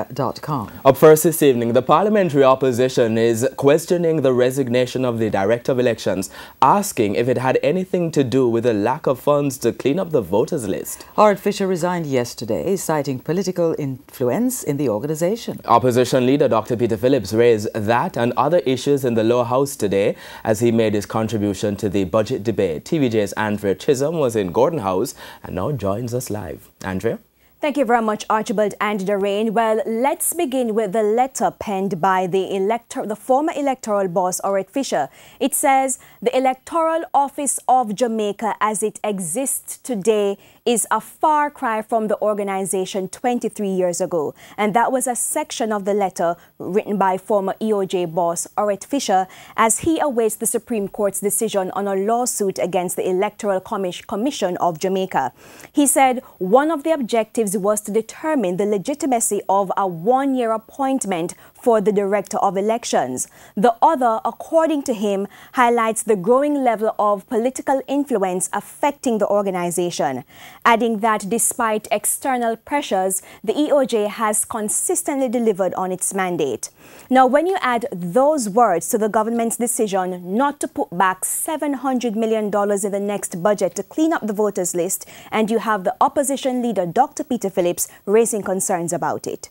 TVJ.com. Up first this evening, the parliamentary opposition is questioning the resignation of the Director of Elections, asking if it had anything to do with the lack of funds to clean up the voters list. Howard Fisher resigned yesterday, citing political influence in the organization. Opposition leader Dr. Peter Phillips raised that and other issues in the lower house today as he made his contribution to the budget debate. TVJ's Andrea Chisholm was in Gordon House and now joins us live. Andrea? Thank you very much, Archibald and Doreen. Well, let's begin with the letter penned by the former electoral boss, Howard Fisher. It says, the Electoral Office of Jamaica as it exists today is a far cry from the organization 23 years ago. And that was a section of the letter written by former EOJ boss Howard Fisher as he awaits the Supreme Court's decision on a lawsuit against the Electoral Commission of Jamaica. He said one of the objectives was to determine the legitimacy of a one-year appointment for the Director of Elections. The other, according to him, highlights the growing level of political influence affecting the organization, adding that despite external pressures, the EOJ has consistently delivered on its mandate. Now, when you add those words to the government's decision not to put back $700 million in the next budget to clean up the voters list, and you have the opposition leader, Dr. Peter Phillips, raising concerns about it.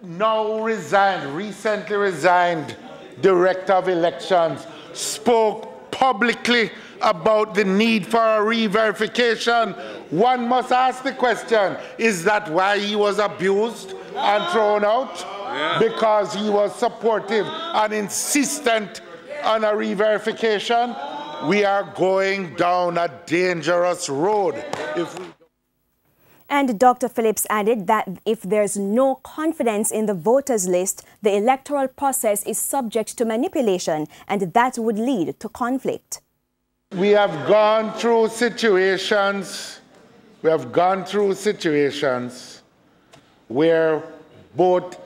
Recently resigned Director of Elections spoke publicly about the need for a re-verification. One must ask the question, is that why he was abused and thrown out? Yeah. Because he was supportive and insistent on a re-verification? We are going down a dangerous road if we... And Dr. Phillips added that if there's no confidence in the voters list, the electoral process is subject to manipulation, and that would lead to conflict. We have gone through situations, where both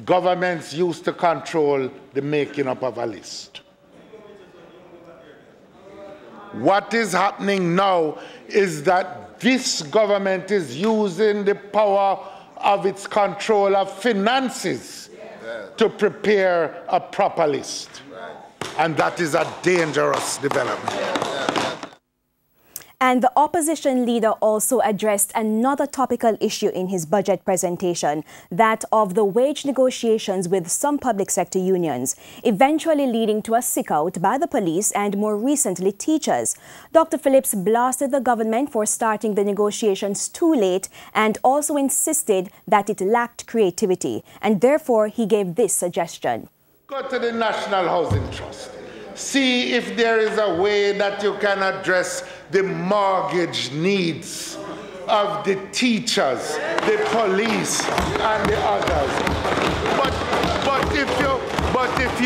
governments used to control the making up of a list. What is happening now is that this government is using the power of its control of finances to prepare a proper list. And that is a dangerous development. And the opposition leader also addressed another topical issue in his budget presentation, that of the wage negotiations with some public sector unions, eventually leading to a sick-out by the police and more recently teachers. Dr. Phillips blasted the government for starting the negotiations too late and also insisted that it lacked creativity, and therefore he gave this suggestion. Go to the National Housing Trust. See if there is a way that you can address the mortgage needs of the teachers, the police, and the others. But if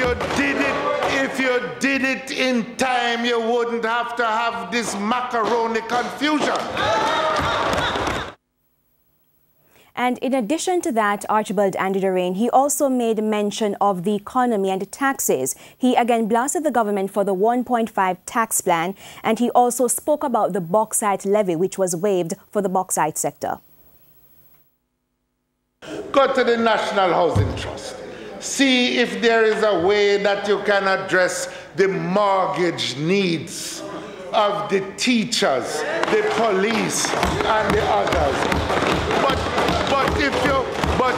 you did it in time, you wouldn't have to have this macaroni confusion. And in addition to that, Archibald and Doreen, he also made mention of the economy and the taxes. He again blasted the government for the 1.5 tax plan, and he also spoke about the bauxite levy, which was waived for the bauxite sector. Go to the National Housing Trust. See if there is a way that you can address the mortgage needs of the teachers, the police, and the others. But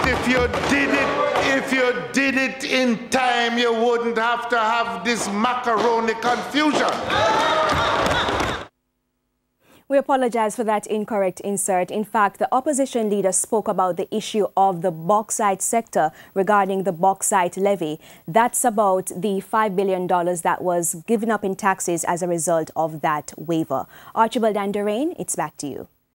if you did it in time, you wouldn't have to have this macaroni confusion. We apologize for that incorrect insert. In fact, the opposition leader spoke about the issue of the bauxite sector regarding the bauxite levy. That's about the $5 billion that was given up in taxes as a result of that waiver. Archibald and Doreen, it's back to you.